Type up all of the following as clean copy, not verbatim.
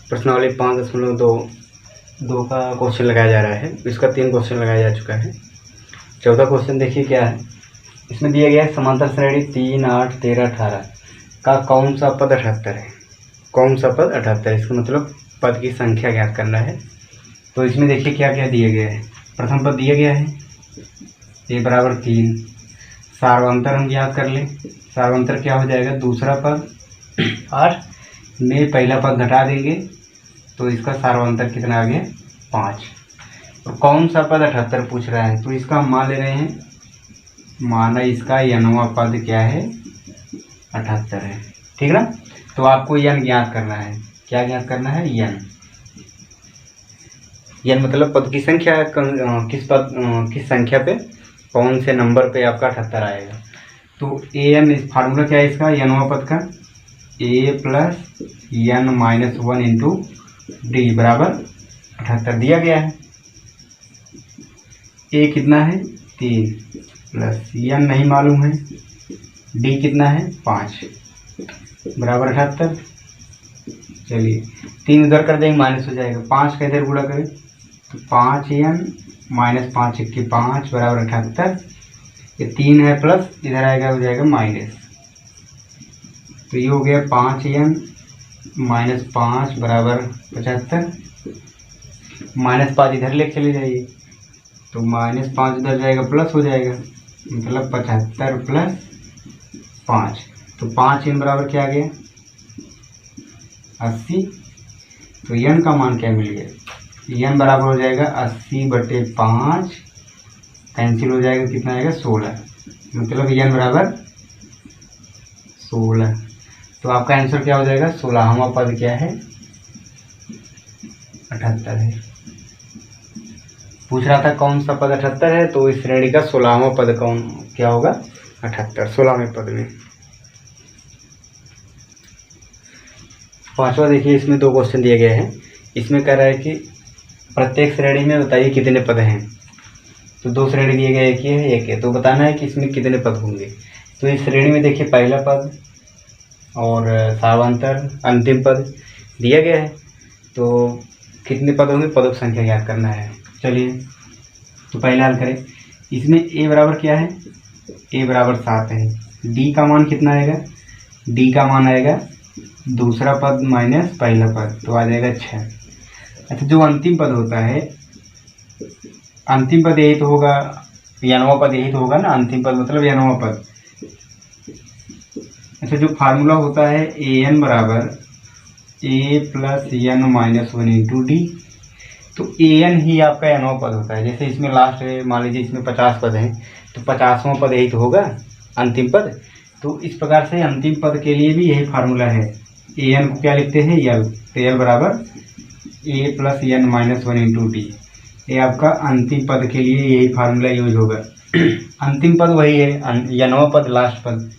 प्रश्नावली 5.2 का क्वेश्चन लगाया जा रहा है। इसका 3 क्वेश्चन लगाया जा चुका है। चौथा क्वेश्चन देखिए क्या है। इसमें दिया गया है समांतर श्रेणी 3, 8, 13, 18 का कौन सा पद 78 है। कौन सा पद 78, इसका मतलब पद की संख्या ज्ञात करना है। तो इसमें देखिए क्या क्या दिया गया है। प्रथम पद दिया गया है a बराबर 3। सार्वंतर हम ज्ञात कर लें। सार्वंतर क्या हो जाएगा, दूसरा पद 8 में पहला पद घटा देंगे तो इसका सार्वंतर कितना आ गया 5। और कौन सा पद 78 पूछ रहा है, तो इसका हम मान ले रहे हैं, माना इसका यनवा पद क्या है 78 है। ठीक ना। तो आपको यन ज्ञात करना है। क्या ज्ञात करना है, यन। यन मतलब पद की संख्या, किस संख्या पे, कौन से नंबर पे आपका 78 आएगा। तो ए एन फार्मूला क्या है इसका, यनवा पद का a plus N minus 1 into D बराबर 78 दिया गया है। a कितना है 3 प्लस यन नहीं मालूम है, डी कितना है 5 बराबर 78। चलिए 3 उधर कर देंगे माइनस हो जाएगा, 5 का इधर गुणा करें तो 5 यन माइनस 5 1 5 बराबर 78। ये 3 है प्लस, इधर आएगा हो जाएगा माइनस, तो ये हो गया 5 यन माइनस 5 बराबर 75। माइनस 5 इधर लेके चले जाइए तो माइनस 5 उधर जाएगा प्लस हो जाएगा, मतलब 75 प्लस 5। तो 5 यन बराबर क्या आ गया 80। तो यन का मान क्या मिल गया, यन बराबर हो जाएगा 80/5, कैंसिल हो जाएगा, कितना आएगा 16, मतलब यन बराबर 16। तो आपका आंसर क्या हो जाएगा, 16वां पद क्या है 78 है। पूछ रहा था कौन सा पद 78 है, तो इस श्रेणी का 16वां पद कौन क्या होगा 78, 16वें पद में। पांचवा देखिए, इसमें 2 क्वेश्चन दिए गए हैं। इसमें कह रहा है कि प्रत्येक श्रेणी में बताइए कितने पद हैं। तो 2 श्रेणी दिए गए, एक ये है एक है, तो बताना है कि इसमें कितने पद होंगे। तो इस श्रेणी में देखिए पहला पद और सार्वंतर अंतिम पद दिया गया है, तो कितने पद होंगे, पदों की संख्या ज्ञात करना है। चलिए तो पहले हल करें। इसमें a बराबर क्या है, a बराबर 7 है। d का मान कितना आएगा, d का मान आएगा दूसरा पद माइनस पहला पद, तो आ जाएगा 6। अच्छा, जो अंतिम पद होता है, अंतिम पद यही तो होगा, यनवा पद यही तो होगा ना, अंतिम पद मतलब यनवा पद। अच्छा, जो फार्मूला होता है ए एन बराबर a plus N minus 1 into D, तो ए एन ही आपका यनवा पद होता है। जैसे इसमें लास्ट है, मान लीजिए इसमें 50 पद हैं, तो 50वां पद यही तो होगा अंतिम पद। तो इस प्रकार से अंतिम पद के लिए भी यही फार्मूला है। ए एन को क्या लिखते हैं, यल, तो यल बराबर a plus N minus 1 into D. ये आपका अंतिम पद के लिए यही फार्मूला यूज होगा। अंतिम पद वही है, यनवा पद लास्ट पद।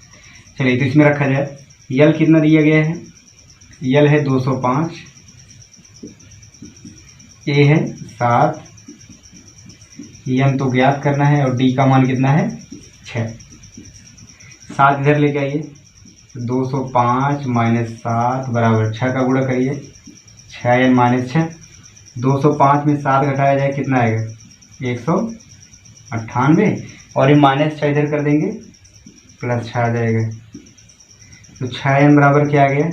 चलिए तो इसमें रखा जाए, यल कितना दिया गया है, यल है 205, ए है 7, यन तो ज्ञात करना है और डी का मान कितना है 6। 7 इधर लेके आइए, 205 माइनस 7 बराबर 6 का गुणा करिए, 6 यन माइनस 6। 205 में 7 घटाया जाए कितना आएगा 198, और ये माइनस 6 इधर कर देंगे प्लस 6 आ जाएगा। तो 6 एन बराबर क्या आ गया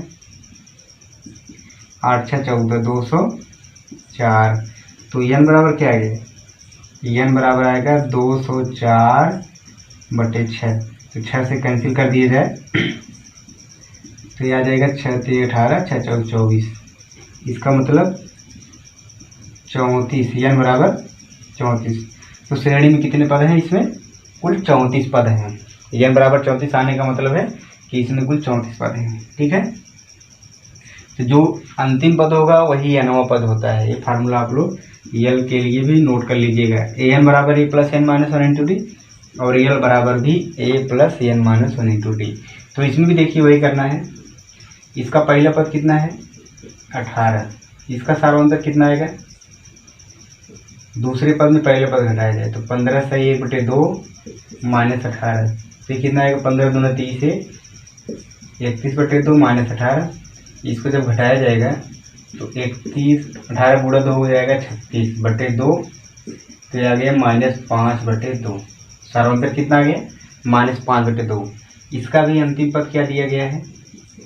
8 6 14 204। तो एन बराबर क्या आ गया, एन बराबर आएगा 204/6। तो 6 से कैंसिल कर दिया जाए तो ये आ जाएगा 6 3 18 6 4 24। इसका मतलब 34, एन बराबर 34। तो श्रेणी में कितने पद हैं, इसमें कुल 34 पद हैं। एन बराबर 34 आने का मतलब है कि इसमें कुल 34 पद हैं। ठीक है, तो जो अंतिम पद होगा वही एनवा पद होता है। ये फार्मूला आप लोग यल के लिए भी नोट कर लीजिएगा। ए एन बराबर A plus N minus 1 into D, और यल बराबर भी A plus N minus 1 into D. तो इसमें भी देखिए वही करना है। इसका पहला पद कितना है 18, इसका सार्वंतर कितना आएगा, दूसरे पद में पहले पद घटाया जाए तो 15 से 1/2 माइनस 18, तो ये कितना आएगा 15 दूना 30 है 31/2 माइनस 18। इसको जब घटाया जाएगा तो 31, 18 गुणा 2 हो जाएगा 36/2, तो ये आ गया -5/2। सार्वंतर कितना आ गया? -5/2। इसका भी अंतिम पद क्या दिया गया है?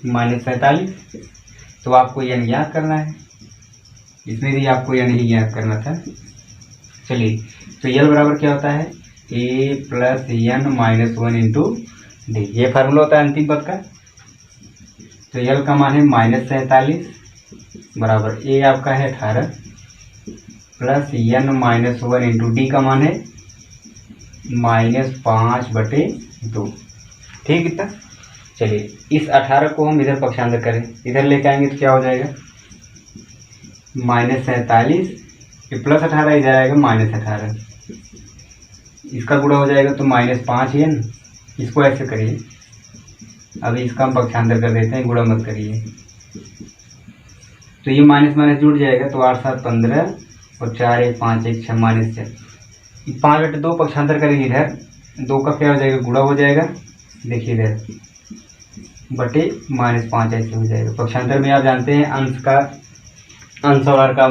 -47। तो आपको n ज्ञात करना है, इसमें भी आपको n ही ज्ञात करना था। चलिए, तो l बराबर क्या होता है? a + n - 1 इंटू डी, ये फार्मूला होता है अंतिम पद का। तो l का मान है -47 बराबर a आपका है 18 प्लस n - 1 इंटू डी का मान है -5/2। ठीक इतना। चलिए, इस 18 को हम इधर पक्षांतर करें, इधर लेके आएंगे तो क्या हो जाएगा? -47 प्लस 18 इधर आएगा -18, इसका गुणा हो जाएगा तो -5n। इसको ऐसे करिए, अभी इसका हम पक्षांतर कर देते हैं, गुणा मत करिए। तो ये माइनस माइनस जुड़ जाएगा, तो 8 7 15 और 4 1 5 1 6 -4। 5/2 पक्षांतर करेंगे, इधर 2 का क्या हो जाएगा? गुणा हो जाएगा। देखिए इधर बटे -5 ऐसे हो जाएगा। पक्षांतर में आप जानते हैं अंश और हर का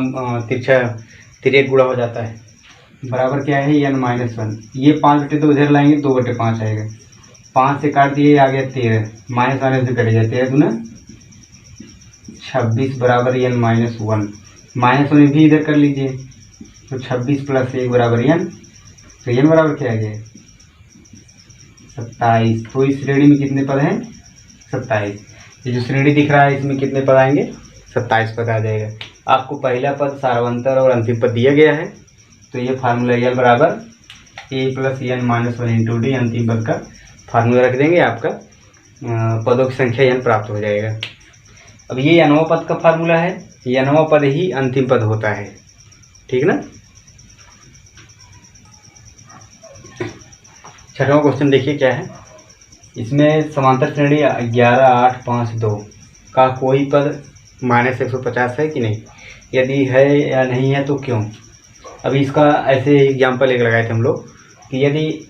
तिर्यक गुणा हो जाता है। बराबर क्या है? n - 1। ये 5/2 इधर लाएंगे, 2/5 आएगा। 5 से काट दिए, आ गया 13, माइनस वाले से कट जाए, 13 दूना 26 बराबर n - 1। -1 भी इधर कर लीजिए, तो 26 + 1 बराबर n। तो n बराबर क्या आ गया? 27। तो इस श्रेणी में कितने पद हैं? 27। ये जो श्रेणी दिख रहा है इसमें कितने पद आएंगे? 27 पद आ जाएगा। आपको पहला पद, सार्वंतर और अंतिम पद दिया गया है। तो ये फार्मूला l बराबर a + n - 1 इंटू डी, अंतिम पद का फार्मूला रख देंगे, आपका पदों की संख्या n प्राप्त हो जाएगा। अब ये nवां पद का फार्मूला है, nवां पद ही अंतिम पद होता है। ठीक ना। छठवां क्वेश्चन देखिए क्या है। इसमें समांतर श्रेणी 11 8 5 2 का कोई पद -150 है कि नहीं? यदि है या नहीं है तो क्यों? अभी इसका ऐसे एग्जाम्पल एक लगाए थे हम लोग कि यदि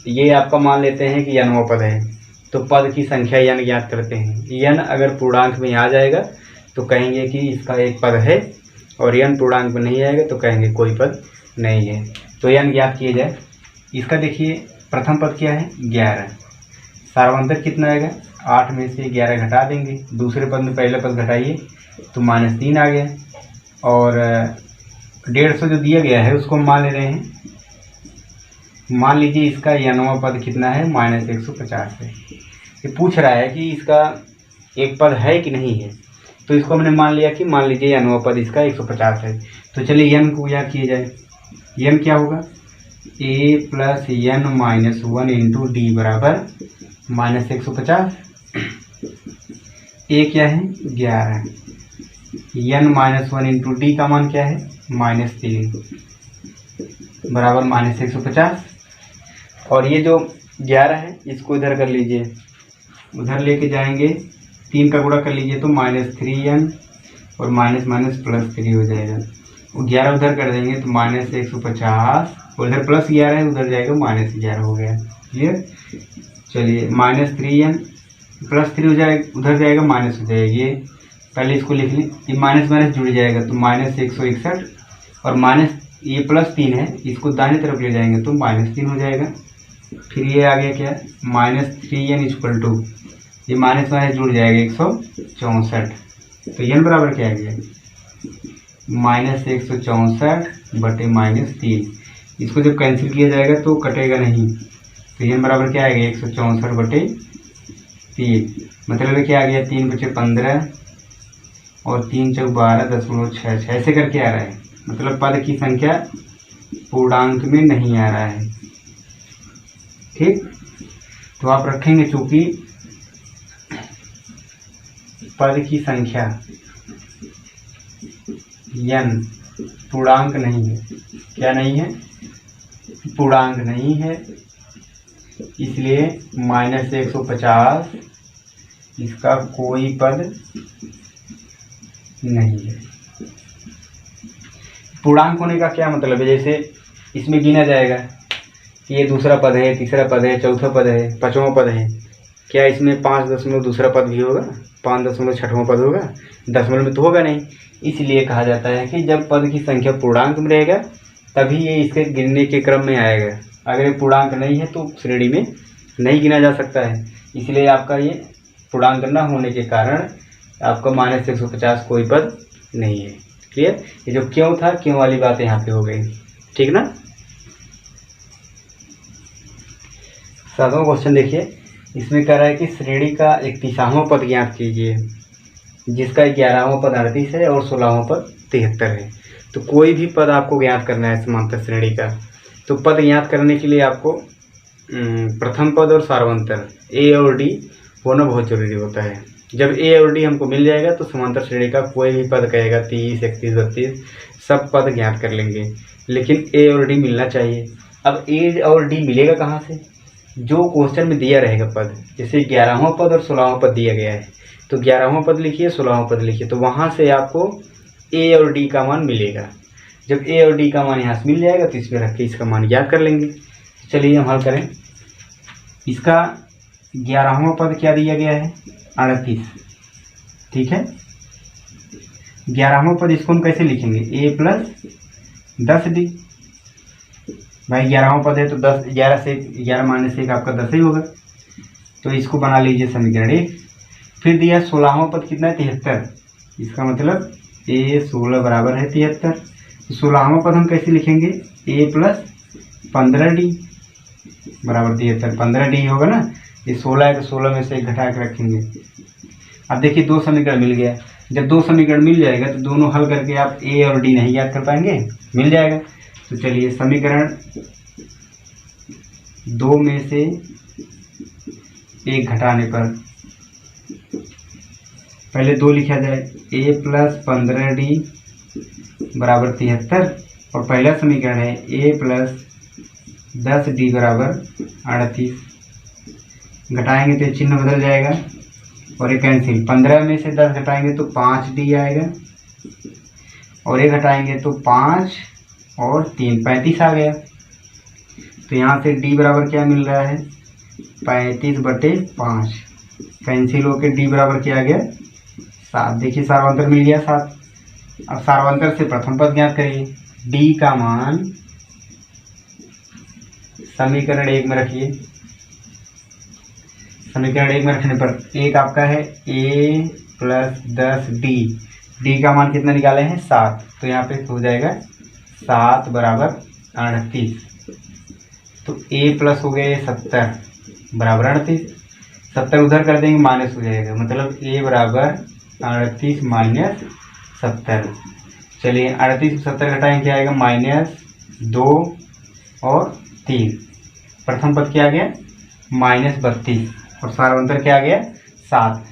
ये आपका मान लेते हैं कि nवां पद है, तो पद की संख्या n ज्ञात करते हैं। n अगर पूर्णांक में आ जाएगा तो कहेंगे कि इसका एक पद है, और n पूर्णांक में नहीं आएगा तो कहेंगे कोई पद नहीं है। तो n ज्ञात किए जाए। इसका देखिए, प्रथम पद क्या है? 11। सार्वंतर कितना आएगा? 8 में से 11 घटा देंगे, दूसरे पद में पहला पद घटाइए तो -3 आ गया, और 150 जो दिया गया है उसको हम मान ले रहे हैं। मान लीजिए इसका nवां पद कितना है? -150 है। ये पूछ रहा है कि इसका एक पद है कि नहीं है, तो इसको हमने मान लिया कि मान लीजिए nवां पद इसका 150 है। तो चलिए n को ज्ञात किया जाए। n क्या होगा? a + n - 1 इंटू डी बराबर -150। a क्या है? 11। n - 1 इंटू डी का मान क्या है? -3 बराबर -150। और ये जो 11 है इसको इधर कर लीजिए, उधर लेके जाएंगे, 3 का गुणा कर लीजिए तो -3n और +3 हो जाएगा। वो 11 उधर कर देंगे तो -150, उधर +11 है, उधर जाएगा -11 हो गया। क्लियर। चलिए, -3n +3 हो जाएगा, उधर जाएगा माइनस हो जाएगा। ये पहले इसको लिख लें, ये माइनस माइनस जुड़ जाएगा तो -161, और ये +3 है, इसको दाहिने तरफ ले जाएंगे तो -3 हो जाएगा। फिर ये आ गया क्या? -3n = ये माइनस माइनस जुड़ जाएगा 164। तो n बराबर क्या आ गया? -164 - 3। इसको जब कैंसिल किया जाएगा तो कटेगा नहीं, तो n बराबर क्या आएगा? 164/3। मतलब क्या आ गया? 3 × 5 = 15 और 3 × 4 = 12.66 ऐसे करके आ रहा है। मतलब पद की संख्या पूर्णांक में नहीं आ रहा है। ठीक, तो आप रखेंगे चूंकि पद की संख्या n पूर्णांक नहीं है। क्या नहीं है? पूर्णांक नहीं है, इसलिए -150 इसका कोई पद नहीं है। पूर्णांक होने का क्या मतलब है? जैसे इसमें गिना जाएगा कि ये दूसरा पद है, तीसरा पद है, चौथा पद है, पांचवा पद है, क्या इसमें 5 दशमलव दूसरा पद भी होगा? 5.6वां पद होगा, दशमलव में तो होगा नहीं। इसलिए कहा जाता है कि जब पद की संख्या पूर्णांक में रहेगा तभी ये इसके गिनने के क्रम में आएगा। अगर ये पूर्णांक नहीं है तो श्रेणी में नहीं गिना जा सकता है। इसलिए आपका ये पूर्णांक न होने के कारण आपका -150 कोई पद नहीं है। क्लियर? ये जो क्यों था, क्यों वाली बात यहाँ पे हो गई। ठीक ना? 7वां क्वेश्चन देखिए, इसमें कह रहा है कि श्रेणी का 31वां पद ज्ञात कीजिए, जिसका 11वां पद 38 है और 16वां पद 73 है। तो कोई भी पद आपको ज्ञात करना है समांतर श्रेणी का, तो पद ज्ञात करने के लिए आपको प्रथम पद और सार्वंतर ए और डी होना बहुत जरूरी होता है। जब ए और डी हमको मिल जाएगा तो समांतर श्रेणी का कोई भी पद कहेगा 30, 31, 32 सब पद ज्ञात कर लेंगे, लेकिन ए और डी मिलना चाहिए। अब ए और डी मिलेगा कहाँ से? जो क्वेश्चन में दिया रहेगा पद, जैसे 11वां पद और 16वां पद दिया गया है तो 11वां पद लिखिए, 16वां पद लिखिए, तो वहाँ से आपको ए और डी का मान मिलेगा। जब ए और डी का मान यहाँ से मिल जाएगा तो इसमें रख के इसका मान ज्ञात कर लेंगे। चलिए हम हल करें। इसका 11वां पद क्या दिया गया है? 38। ठीक है, 11वां पद इसको हम कैसे लिखेंगे? a + 10d। भाई 11वां पद है तो 10, 11 से 11 - 1 आपका 10 ही होगा, तो इसको बना लीजिए समीकरण 1। फिर दिया 16वां पद कितना है? 73। इसका मतलब a 16 बराबर है 73। तो 16वां पद हम कैसे लिखेंगे? a + 15d बराबर 73। 15d होगा ना, ये 16 है तो 16 में से 1 घटा के रखेंगे। अब देखिए 2 समीकरण मिल गया। जब 2 समीकरण मिल जाएगा तो दोनों हल करके आप a और d नहीं याद कर पाएंगे, मिल जाएगा। तो चलिए समीकरण 2 में से 1 घटाने पर पहले 2 लिखा जाए, a + 15d बराबर 73 और पहला समीकरण है a + 10d बराबर 38। घटाएंगे तो चिन्ह बदल जाएगा और ये कैंसिल। 15 में से 10 घटाएंगे तो 5d आएगा और ये घटाएंगे तो 5 और 3 35 आ गया। तो यहाँ से d बराबर क्या मिल रहा है? 35/5। कैंसिल होकर d बराबर क्या आ गया? 7। देखिए सार्वंतर मिल गया 7। अब सार्वंतर से प्रथम पद ज्ञात करिए। d का मान समीकरण 1 में रखिए। समीकरण 1 में रखने पर एक आपका है a + 10d। d का मान कितना निकाले हैं? 7। तो यहाँ पे हो जाएगा 7 बराबर 38। तो a प्लस हो गए 70 बराबर 38। 70 उधर कर देंगे माइनस हो जाएगा, मतलब a बराबर 38 - 70। चलिए 38 से 70 घटाएंगे क्या आएगा? -2 और 3। प्रथम पद क्या आ गया? -32 और सार्वंतर क्या आ गया? 7।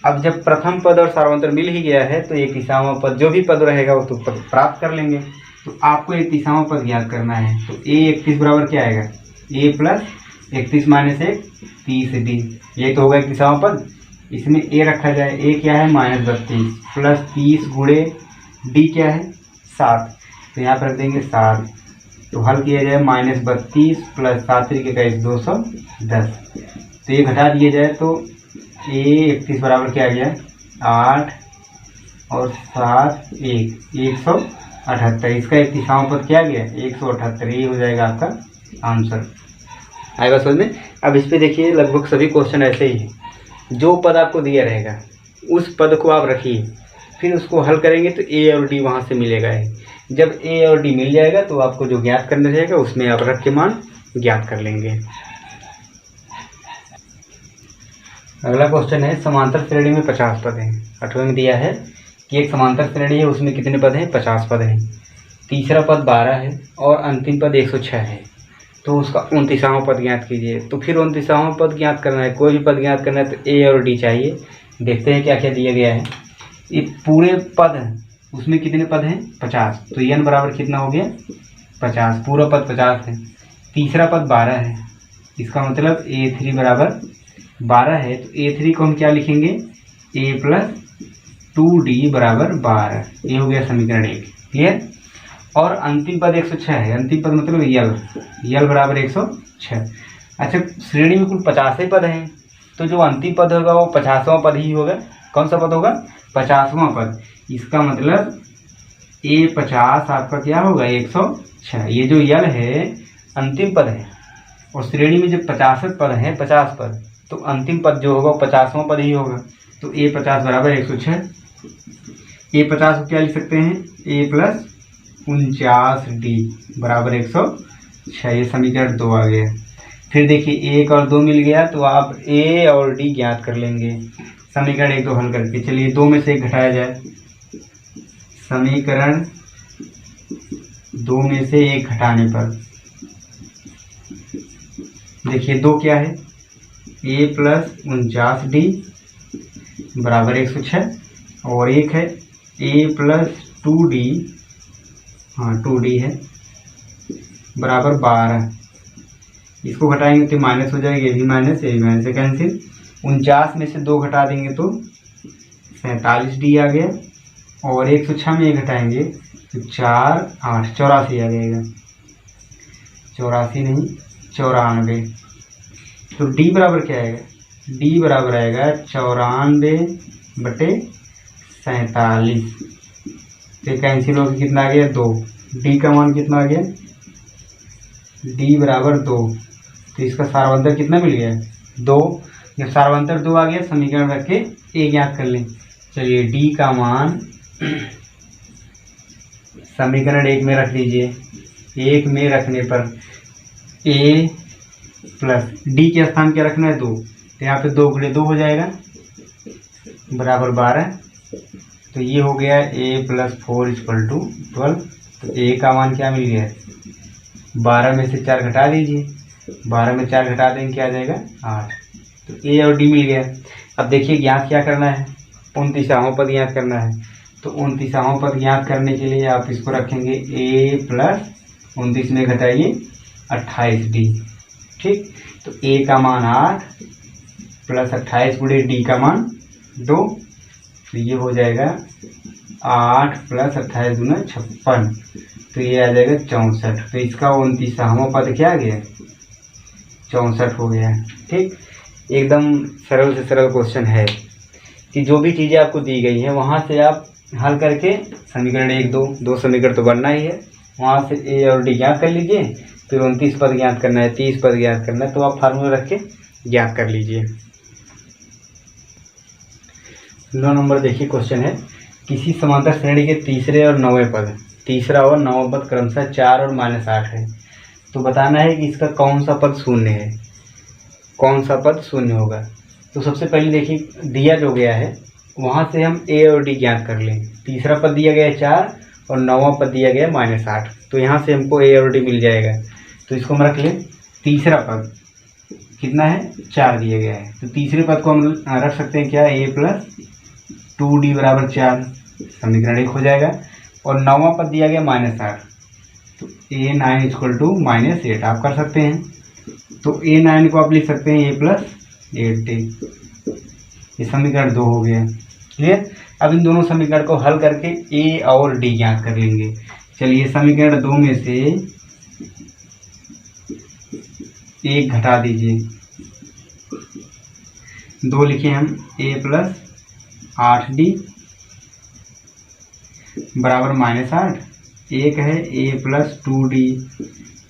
अब जब प्रथम पद और सार्वंतर मिल ही गया है तो 31वां पद जो भी पद रहेगा वो तो पद प्राप्त कर लेंगे। तो आपको 31वां पद ज्ञात करना है। तो a 31 बराबर क्या आएगा? a + 31 - 1 30d। ये तो होगा 31वां पद। इसमें a रखा जाए, a क्या है? -32 + 30 गुणे d क्या है? 7। तो यहाँ पर रख देंगे 7। तो हल किया जाए -32 + 7 × 21 210। तो ये घटा दिया जाए तो a 31 बराबर क्या आ गया? 8 और 7 1 178। इसका 31वां पद क्या गया? 178। ये हो जाएगा आपका आंसर। आएगा समझ में? अब इस पे देखिए लगभग सभी क्वेश्चन ऐसे ही हैं। जो पद आपको दिया रहेगा उस पद को आप रखिए, फिर उसको हल करेंगे तो a और d वहाँ से मिलेगा है। जब a और d मिल जाएगा तो आपको जो ज्ञात करना रहेगा उसमें आप रख के मान ज्ञात कर लेंगे। अगला क्वेश्चन है समांतर श्रेणी में 50 पद हैं। 8वें में दिया है कि एक समांतर श्रेणी है, उसमें कितने पद हैं? 50 पद हैं। तीसरा पद 12 है और अंतिम पद 106 है। तो उसका 29वां पद ज्ञात कीजिए। तो फिर 29वां पद ज्ञात करना है, कोई भी पद ज्ञात करना है तो a और d चाहिए। देखते हैं क्या क्या दिया गया है। ये पूरे पद उसमें कितने पद हैं? 50। तो n बराबर कितना हो गया? 50। पूरा पद 50 है। तीसरा पद 12 है, इसका मतलब a3 बराबर 12 है। तो a3 को हम क्या लिखेंगे? a + 2d बराबर 12। ये हो गया समीकरण 1। क्लियर? और अंतिम पद 106 है। अंतिम पद मतलब यल बराबर 106। अच्छा, श्रेणी में कुल 50 पद हैं, तो जो अंतिम पद होगा वो 50वां पद ही होगा। कौन सा पद होगा? 50वां पद। इसका मतलब A50 आपका क्या होगा? 106। ये जो यल है अंतिम पद है, और श्रेणी में जब 50 पद है, 50 पद, तो अंतिम पद जो होगा 50वां पद ही होगा। तो A50 बराबर 106। A50 को क्या लिख सकते हैं? A+49D बराबर 106। ये समीकरण 2 आ गया। फिर देखिए 1 और 2 मिल गया, तो आप A और D ज्ञात कर लेंगे समीकरण 1 2 हल करके। चलिए 2 में से 1 घटाया जाए। समीकरण 2 में से 1 घटाने पर देखिए 2 क्या है? A+49D बराबर 106, और 1 है A+2D, हाँ 2D है, बराबर 12। इसको घटाएंगे तो माइनस हो जाएगा, ये भी माइनस, ये भी माइनस से कैंसिल। 49 में से 2 घटा देंगे तो 47D आ गया, और 106 में 1 घटाएंगे तो 4 8 84 आ जाएगा। 84 नहीं 94। तो D बराबर क्या आएगा? D बराबर आएगा 94/47। तो कैंसिल होकर कितना आ गया? 2। D का मान कितना आ गया? D बराबर 2। तो इसका सारवंतर कितना मिल गया? 2। जब सारवंतर 2 आ गया, समीकरण रख के A ज्ञात कर लें। चलिए D का मान समीकरण 1 में रख लीजिए। 1 में रखने पर A प्लस D के स्थान क्या रखना है? 2। तो यहाँ पे 2 गुणे 2 हो जाएगा, बराबर 12। तो ये हो गया A+4 = 12। तो A का मान क्या मिल गया? 12 में से 4 घटा दीजिए। 12 में 4 घटा देंगे क्या आ जाएगा? 8। तो A और D मिल गया। अब देखिए ज्ञात क्या करना है? 29वां पद ज्ञात करना है। तो 29वां पद ज्ञात करने के लिए आप इसको रखेंगे A+29 में घटाइए 28D। ठीक, तो A का मान 8 + 28 गुणे D का मान 2। तो ये हो जाएगा 8 + 28 × 56। तो ये आ जाएगा 64। तो इसका 29वां पद क्या आ गया? 64 हो गया। ठीक, एकदम सरल से सरल क्वेश्चन है कि जो भी चीज़ें आपको दी गई हैं वहाँ से आप हल करके समीकरण 1 2 समीकरण तो बनना ही है, वहाँ से A और D ज्ञात कर लीजिए। फिर 29 पद ज्ञात करना है, 30 पद ज्ञात करना है, तो आप फार्मूला रख के ज्ञात कर लीजिए। 9 नंबर देखिए क्वेश्चन है, किसी समांतर श्रेणी के तीसरे और 9वें पद, तीसरा और 9वां पद क्रमशः 4 और -8 है। तो बताना है कि इसका कौन सा पद शून्य है, कौन सा पद शून्य होगा। तो सबसे पहले देखिए दिया जो गया है वहाँ से हम A और D ज्ञात कर लें। तीसरा पद दिया गया है 4 और 9वां पद दिया गया है -8। तो यहाँ से हमको A और D मिल जाएगा। तो इसको हम रख लें। तीसरा पद कितना है? 4 दिया गया है। तो तीसरे पद को हम रख सकते हैं क्या? A+2D बराबर 4, समीकरण 1 हो जाएगा। और 9वां पद दिया गया -8, तो A9 = -8 आप कर सकते हैं। तो A9 को आप लिख सकते हैं A+8D। ये समीकरण 2 हो गया। क्लियर? अब इन दोनों समीकरण को हल करके A और D ज्ञात कर लेंगे। चलिए समीकरण 2 में से 1 घटा दीजिए। 2 लिखे हम A+8D बराबर -8। 1 है A+2D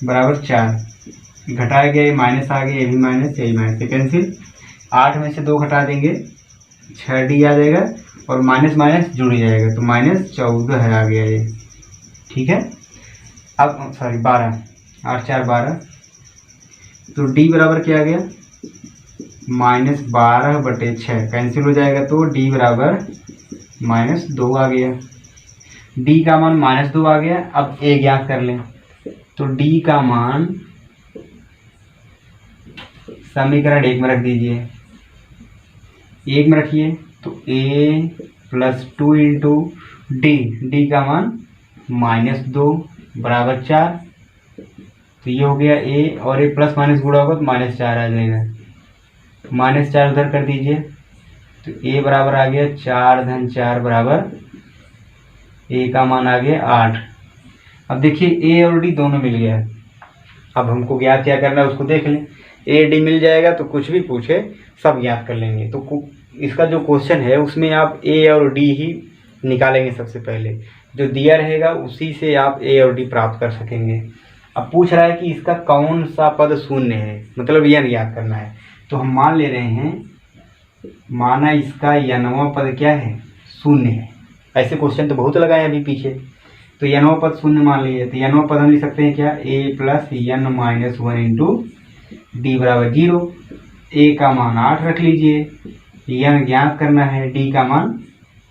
बराबर 4। घटाया गया, ये माइनस आ गया, ये भी माइनस, यही माइनस से कैंसिल। 8 में से 2 घटा देंगे 6D आ जाएगा, और माइनस माइनस जुड़ जाएगा, तो -14 है आ गया ये। ठीक है, अब सॉरी 12, 8 4 12। तो D बराबर क्या आ गया? -12/6 कैंसिल हो जाएगा, तो D बराबर -2 आ गया। D का मान -2 आ गया। अब A ज्ञात कर लें। तो D का मान समीकरण 1 में रख दीजिए। 1 में रखिए तो A+2 × D का मान -2 बराबर 4। तो ये हो गया A, और A प्लस माइनस गुणा होगा तो -4 आ जाएगा। -4 उधर कर दीजिए, तो A बराबर आ गया 4 धन 4 बराबर A का मान आ गया 8। अब देखिए A और D दोनों मिल गया है। अब हमको ज्ञात क्या करना है उसको देख लें। A D मिल जाएगा तो कुछ भी पूछे सब ज्ञात कर लेंगे। तो इसका जो क्वेश्चन है उसमें आप ए और डी ही निकालेंगे। सबसे पहले जो दिया रहेगा उसी से आप ए और डी प्राप्त कर सकेंगे। अब पूछ रहा है कि इसका कौन सा पद शून्य है, मतलब यन याद करना है। तो हम मान ले रहे हैं, माना इसका यनवा पद क्या है, शून्य है। ऐसे क्वेश्चन तो बहुत लगाए अभी पीछे। तो यनवा पद शून्य मान लीजिए, तो यनवा पद हम लिख सकते हैं क्या, A plus N minus one into D बराबर 0। ए का मान 8 रख लीजिए, यन ज्ञात करना है, डी का मान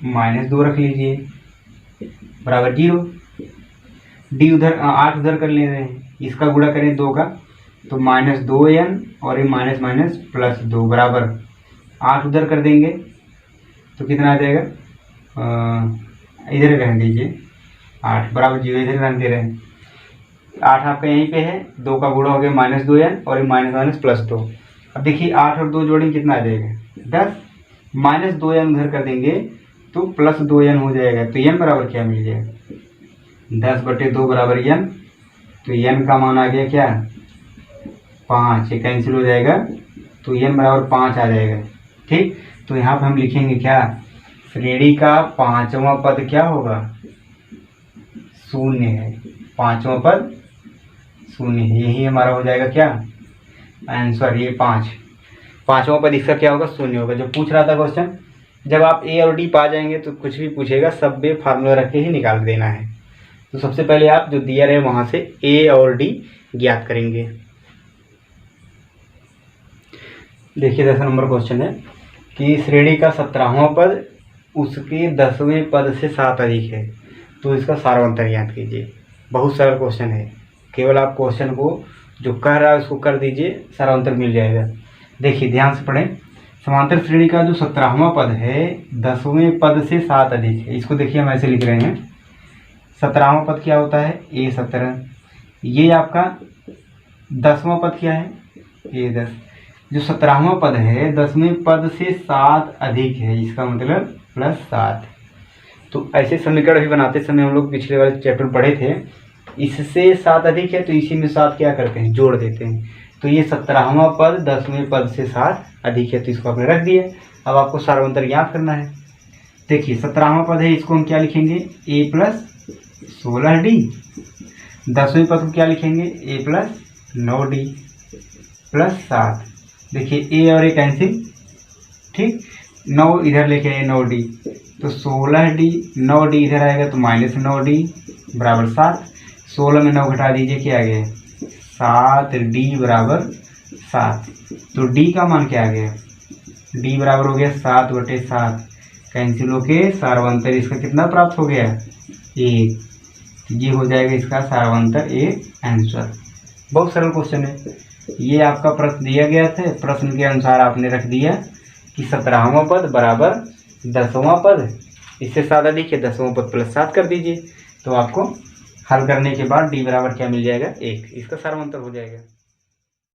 -2 रख लीजिए बराबर 0। डी उधर 8 उधर कर ले रहे हैं, इसका गुणा करें 2 का, तो -2n और ये माइनस माइनस +2 बराबर 8 उधर कर देंगे तो कितना आ जाएगा, इधर रहने दीजिए, 8 बराबर 0 इधर रहने दे रहे हैं। 8 आपका यहीं पे है, 2 का गुणा हो गया -2n और ये माइनस माइनस +2। अब देखिए 8 और 2 जोड़ेंगे कितना आ जाएगा 10, -2n उधर कर देंगे तो +2n हो जाएगा। तो n बराबर क्या मिल जाएगा, 10/2 बराबर n। तो n का मान आ गया क्या 5, ये कैंसिल हो जाएगा तो n बराबर 5 आ जाएगा। ठीक, तो यहाँ पर हम लिखेंगे क्या, श्रेणी का 5वां पद क्या होगा, शून्य है। 5वां पद शून्य है, यही हमारा हो जाएगा क्या आंसर। ये 5वां पद इसका क्या होगा, शून्य होगा। जो पूछ रहा था क्वेश्चन, जब आप ए और डी पा जाएंगे तो कुछ भी पूछेगा सब बे फार्मूला रख के ही निकाल देना है। तो सबसे पहले आप जो दिया रहे वहाँ से ए और डी ज्ञात करेंगे। देखिए 10 नंबर क्वेश्चन है कि श्रेणी का 17वां पद उसके 10वें पद से 7 अधिक है, तो इसका सारवंतर ज्ञात कीजिए। बहुत सरल क्वेश्चन है, केवल आप क्वेश्चन को जो कह रहा है उसको कर दीजिए, सारवंतर मिल जाएगा। देखिए ध्यान से पढ़ें, समांतर श्रेणी का जो 17वां पद है 10वें पद से 7 अधिक है। इसको देखिए हम ऐसे लिख रहे हैं, 17वां पद क्या होता है a17, ये आपका 10वां पद क्या है a10। जो 17वां पद है 10वें पद से 7 अधिक है, इसका मतलब +7। तो ऐसे समीकरण भी बनाते समय हम लोग पिछले वाले चैप्टर में पढ़े थे, इससे 7 अधिक है तो इसी में 7 क्या करते हैं, जोड़ देते हैं। तो ये 17वां पद 10वें पद से 7 अधिक है, तो इसको आपने रख दिया। अब आपको सारवंतर ज्ञात करना है। देखिए 17वां पद है, इसको हम क्या लिखेंगे, a + 16d। 10वें पद को क्या लिखेंगे, a + 9d + 7। देखिए a और a कैंसिल, ठीक, 9 इधर लेके आए 9d, तो 16d, 9d इधर आएगा तो -9d बराबर 7। 16 में 9 घटा दीजिए, क्या आ गया 7d बराबर 7। तो d का मान क्या आ गया, d बराबर हो गया 7/7, कैंसिल होके सारवंतर इसका कितना प्राप्त हो गया 1। ये हो जाएगा इसका सारवंतर 1 आंसर। बहुत सरल क्वेश्चन है, ये आपका प्रश्न दिया गया था, प्रश्न के अनुसार आपने रख दिया कि 17वां पद बराबर 10वां पद, इससे 7 अधिक है, 10वां पद +7 कर दीजिए, तो आपको हल करने के बाद d बराबर क्या मिल जाएगा 1, इसका सारवंतर हो जाएगा।